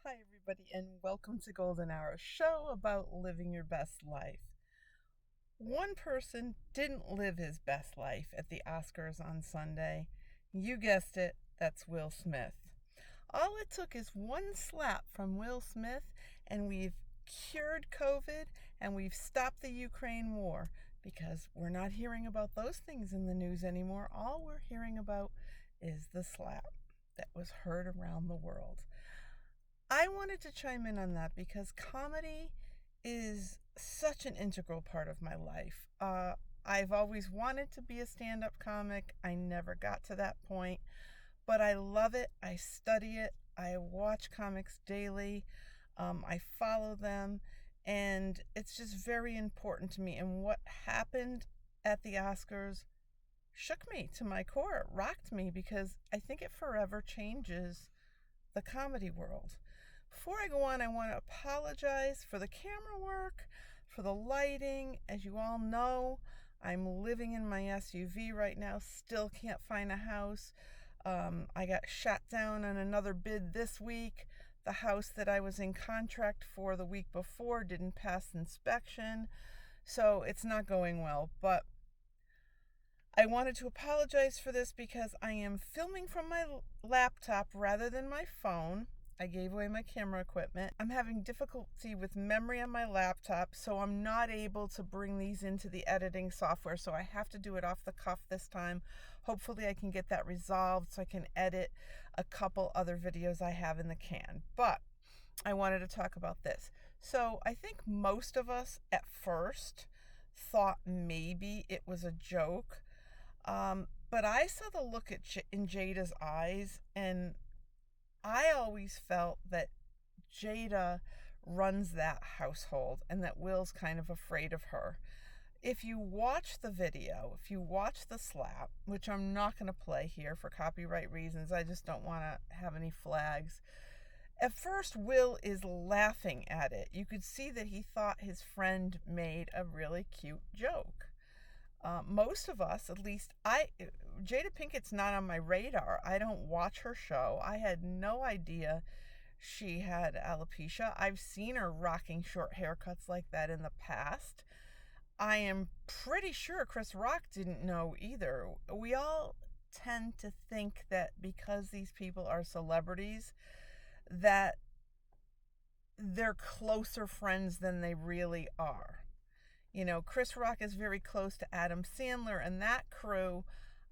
Hi, everybody, and welcome to Golden Hour, a show about living your best life. One person didn't live his best life at the Oscars on Sunday. You guessed it, that's Will Smith. All it took is one slap from Will Smith, and we've cured COVID and we've stopped the Ukraine war because we're not hearing about those things in the news anymore. All we're hearing about is the slap that was heard around the world. I wanted to chime in on that because comedy is such an integral part of my life. I've always wanted to be a stand up comic. I never got to that point, but I love it. I study it. I watch comics daily. I follow them, and it's just very important to me. And what happened at the Oscars shook me to my core. It rocked me because I think it forever changes the comedy world. Before I go on, I want to apologize for the camera work, for the lighting. As you all know, I'm living in my SUV right now, still can't find a house. I got shot down on another bid this week. The house that I was in contract for the week before didn't pass inspection, so it's not going well. But I wanted to apologize for this because I am filming from my laptop rather than my phone. I gave away my camera equipment. I'm having difficulty with memory on my laptop, so I'm not able to bring these into the editing software, so I have to do it off the cuff this time. Hopefully I can get that resolved so I can edit a couple other videos I have in the can. But I wanted to talk about this. So I think most of us at first thought maybe it was a joke. But I saw the look in Jada's eyes, and I always felt that Jada runs that household and that Will's kind of afraid of her. If you watch the video, if you watch the slap, which I'm not going to play here for copyright reasons, I just don't want to have any flags. At first, Will is laughing at it. You could see that he thought his friend made a really cute joke. Most of us, at least Jada Pinkett's not on my radar. I don't watch her show. I had no idea she had alopecia. I've seen her rocking short haircuts like that in the past. I am pretty sure Chris Rock didn't know either. We all tend to think that because these people are celebrities, that they're closer friends than they really are. You know, Chris Rock is very close to Adam Sandler and that crew.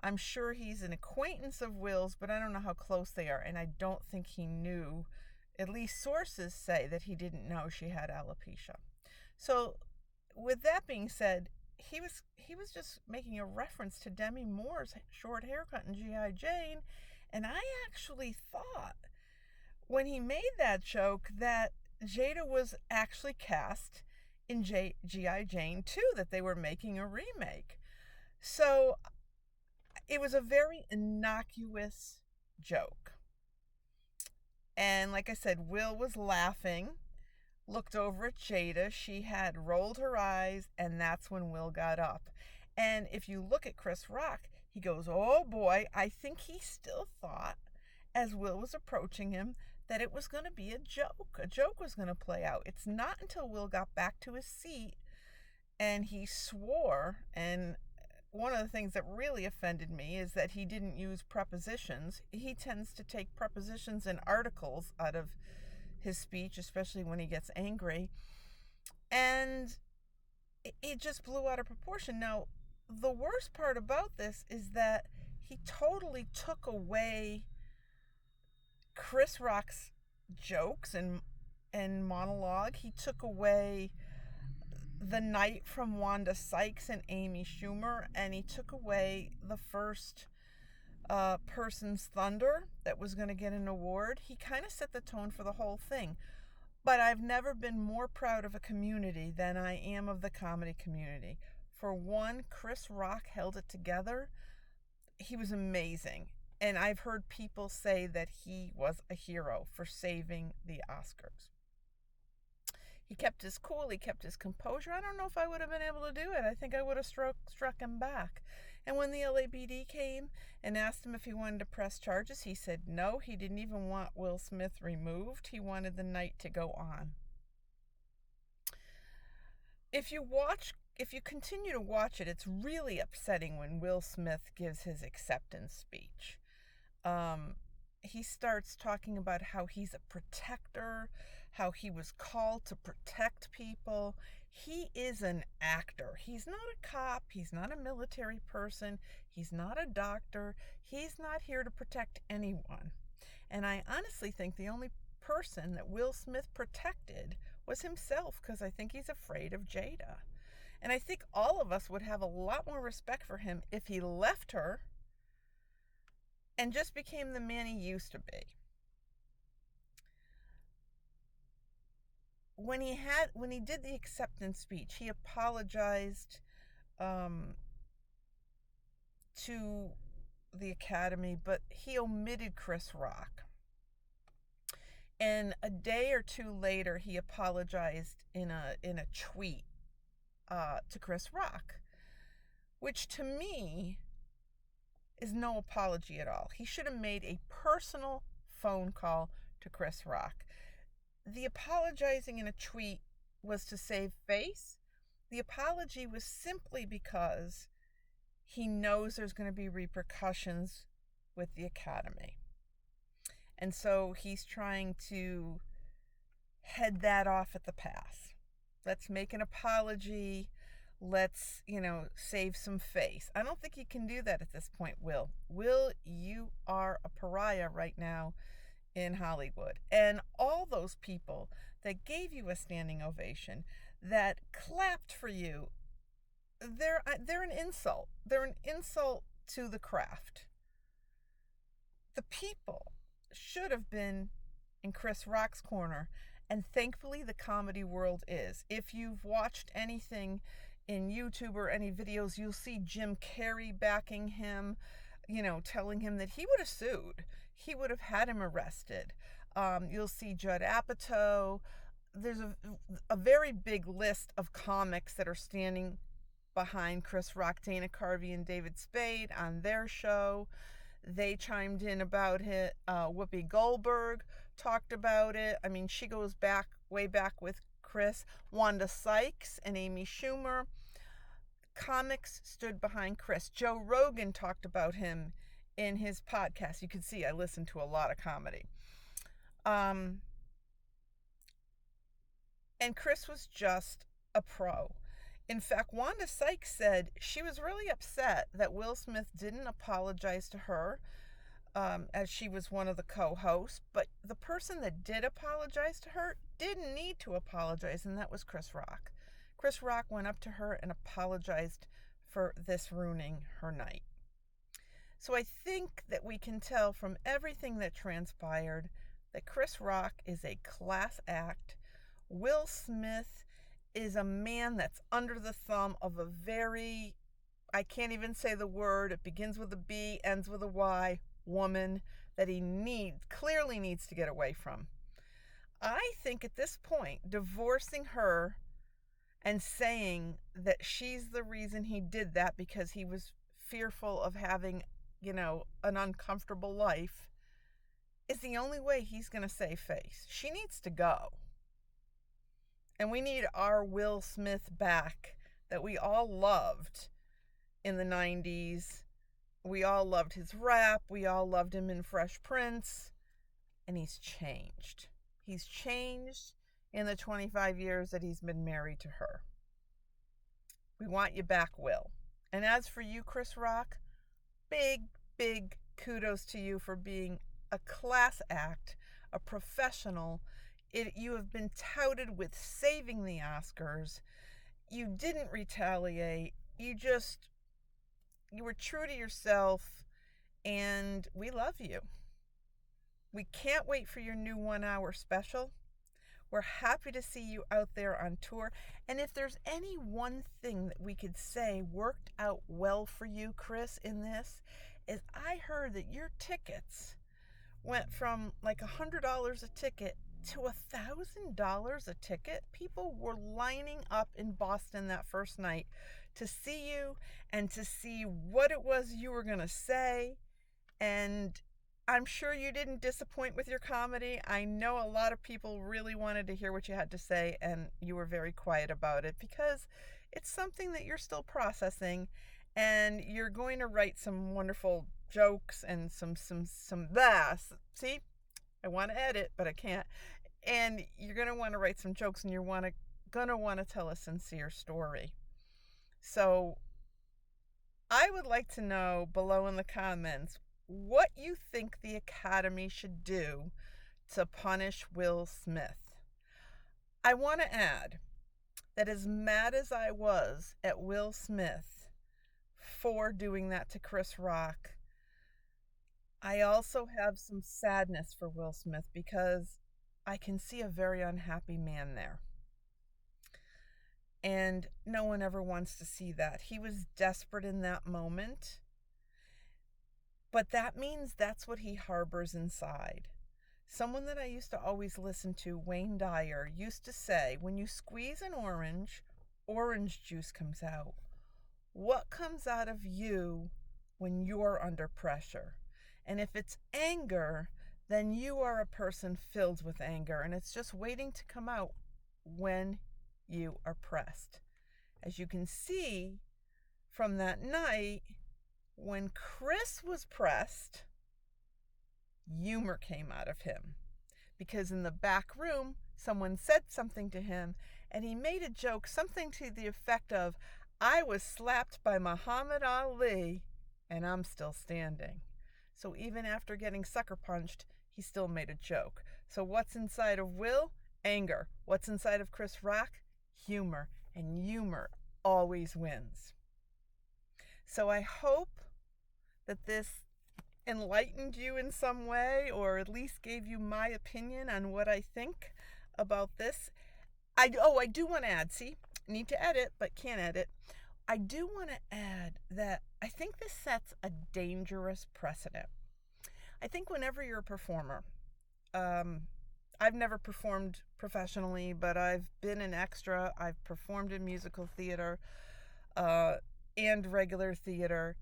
I'm sure he's an acquaintance of Will's, but I don't know how close they are. And I don't think he knew, at least sources say that he didn't know she had alopecia. So with that being said, he was just making a reference to Demi Moore's short haircut in G.I. Jane. And I actually thought when he made that joke that Jada was actually cast in G.I. Jane 2, that they were making a remake. So it was a very innocuous joke. And like I said, Will was laughing, looked over at Jada. She had rolled her eyes, and that's when Will got up. And if you look at Chris Rock, he goes, "Oh boy," I think he still thought, as Will was approaching him, that it was going to be a joke. A joke was going to play out. It's not until Will got back to his seat and he swore, and one of the things that really offended me is that he didn't use prepositions. He tends to take prepositions and articles out of his speech, especially when he gets angry. And it just blew out of proportion. Now, the worst part about this is that he totally took away Chris Rock's jokes and monologue. He took away the night from Wanda Sykes and Amy Schumer, and he took away the first person's thunder that was going to get an award. He kind of set the tone for the whole thing. But I've never been more proud of a community than I am of the comedy community. For one, Chris Rock held it together. He was amazing. And I've heard people say that he was a hero for saving the Oscars. He kept his cool. He kept his composure. I don't know if I would have been able to do it. I think I would have struck him back. And when the LAPD came and asked him if he wanted to press charges, he said no. He didn't even want Will Smith removed. He wanted the night to go on. If you continue to watch it, it's really upsetting when Will Smith gives his acceptance speech. He starts talking about how he's a protector, how he was called to protect people. He is an actor. He's not a cop. He's not a military person. He's not a doctor. He's not here to protect anyone. And I honestly think the only person that Will Smith protected was himself, because I think he's afraid of Jada. And I think all of us would have a lot more respect for him if he left her and just became the man he used to be. When he did the acceptance speech, he apologized to the Academy, but he omitted Chris Rock. And a day or two later, he apologized in a tweet to Chris Rock, which to me is no apology at all. He should have made a personal phone call to Chris Rock. The apologizing in a tweet was to save face. The apology was simply because he knows there's going to be repercussions with the Academy. And so he's trying to head that off at the pass. Let's make an apology. Let's, save some face. I don't think you can do that at this point, Will. Will, you are a pariah right now in Hollywood. And all those people that gave you a standing ovation, that clapped for you, they're an insult. They're an insult to the craft. The people should have been in Chris Rock's corner, and thankfully the comedy world is. If you've watched anything in YouTube or any videos, you'll see Jim Carrey backing him, telling him that he would have sued. He would have had him arrested. You'll see Judd Apatow. There's a very big list of comics that are standing behind Chris Rock, Dana Carvey and David Spade on their show. They chimed in about it. Whoopi Goldberg talked about it. I mean, she goes way back with Chris. Wanda Sykes and Amy Schumer. Comics stood behind Chris. Joe Rogan talked about him in his podcast. You can see I listen to a lot of comedy. And Chris was just a pro. In fact, Wanda Sykes said she was really upset that Will Smith didn't apologize to her, as she was one of the co-hosts, but the person that did apologize to her didn't need to apologize, and that was Chris Rock. Chris Rock went up to her and apologized for this ruining her night. So I think that we can tell from everything that transpired that Chris Rock is a class act. Will Smith is a man that's under the thumb of a very, I can't even say the word, it begins with a B, ends with a Y, woman that he clearly needs to get away from. I think at this point, divorcing her and saying that she's the reason he did that because he was fearful of having, an uncomfortable life, is the only way he's going to save face. She needs to go. And we need our Will Smith back that we all loved in the 90s. We all loved his rap. We all loved him in Fresh Prince. And he's changed. He's changed in the 25 years that he's been married to her. We want you back, Will. And as for you, Chris Rock, big, big kudos to you for being a class act, a professional. You have been touted with saving the Oscars. You didn't retaliate. You were true to yourself, and we love you. We can't wait for your new 1-hour special. We're happy to see you out there on tour. And if there's any one thing that we could say worked out well for you, Chris, in this, is I heard that your tickets went from like $100 a ticket to $1,000 a ticket. People were lining up in Boston that first night to see you and to see what it was you were going to say. And I'm sure you didn't disappoint with your comedy. I know a lot of people really wanted to hear what you had to say, and you were very quiet about it because it's something that you're still processing, and you're going to write some wonderful jokes and some see, I want to edit, but I can't. And you're going to want to write some jokes, and you're going to want to tell a sincere story. So I would like to know below in the comments what you think the Academy should do to punish Will Smith. I want to add that as mad as I was at Will Smith for doing that to Chris Rock, I also have some sadness for Will Smith because I can see a very unhappy man there. And no one ever wants to see that. He was desperate in that moment. But that means that's what he harbors inside. Someone that I used to always listen to, Wayne Dyer, used to say, when you squeeze an orange, orange juice comes out. What comes out of you when you're under pressure? And if it's anger, then you are a person filled with anger, and it's just waiting to come out when you are pressed. As you can see from that night, when Chris was pressed, humor came out of him. Because in the back room, someone said something to him, and he made a joke, something to the effect of, I was slapped by Muhammad Ali, and I'm still standing. So even after getting sucker punched, he still made a joke. So what's inside of Will? Anger. What's inside of Chris Rock? Humor. And humor always wins. So I hope that this enlightened you in some way, or at least gave you my opinion on what I think about this. I do want to add, see, need to edit, but can't edit. I do want to add that I think this sets a dangerous precedent. I think whenever you're a performer, I've never performed professionally, but I've been an extra. I've performed in musical theater and regular theater.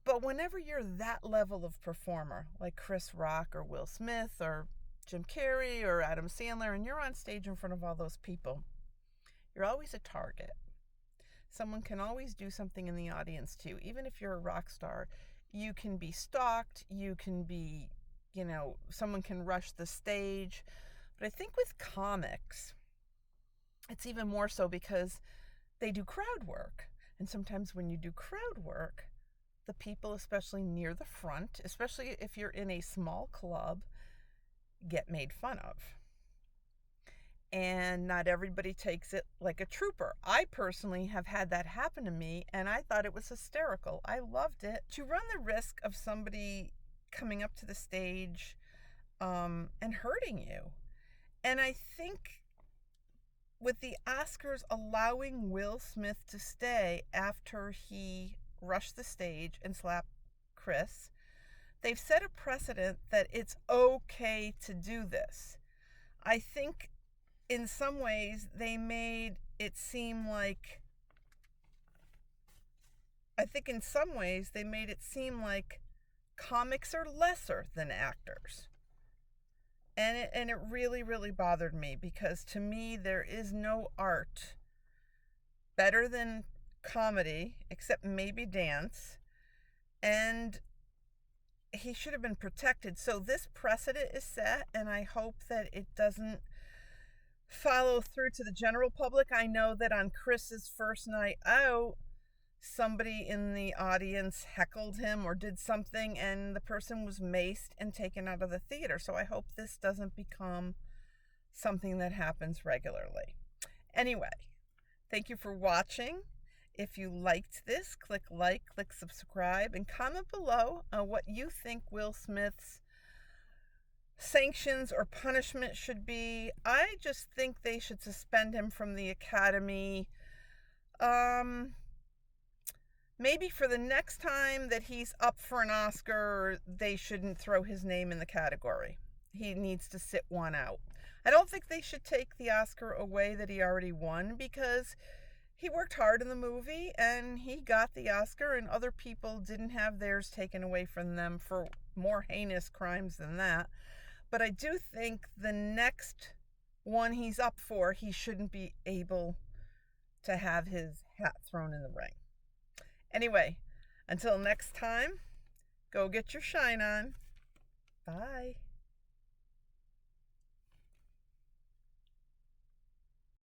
But whenever you're that level of performer, like Chris Rock or Will Smith or Jim Carrey or Adam Sandler, and you're on stage in front of all those people, you're always a target. Someone can always do something in the audience too. Even if you're a rock star, you can be stalked, you can be, someone can rush the stage. But I think with comics, it's even more so because they do crowd work. And sometimes when you do crowd work, the people, especially near the front, especially if you're in a small club, get made fun of. And not everybody takes it like a trooper. I personally have had that happen to me, and I thought it was hysterical. I loved it. To run the risk of somebody coming up to the stage and hurting you. And I think with the Oscars allowing Will Smith to stay after he rushed the stage and slapped Chris, they've set a precedent that it's okay to do this. I think in some ways they made it seem like comics are lesser than actors. And it really, really bothered me, because to me there is no art better than comedy, except maybe dance, and he should have been protected. So this precedent is set, and I hope that it doesn't follow through to the general public. I know that on Chris's first night out, somebody in the audience heckled him or did something, and the person was maced and taken out of the theater. So I hope this doesn't become something that happens regularly. Anyway, thank you for watching. If you liked this, click like, click subscribe, and comment below what you think Will Smith's sanctions or punishment should be. I just think they should suspend him from the Academy. Maybe for the next time that he's up for an Oscar, they shouldn't throw his name in the category. he needs to sit one out. I don't think they should take the Oscar away that he already won, because he worked hard in the movie and he got the Oscar, and other people didn't have theirs taken away from them for more heinous crimes than that. But I do think the next one he's up for, he shouldn't be able to have his hat thrown in the ring. Anyway, until next time, go get your shine on. Bye.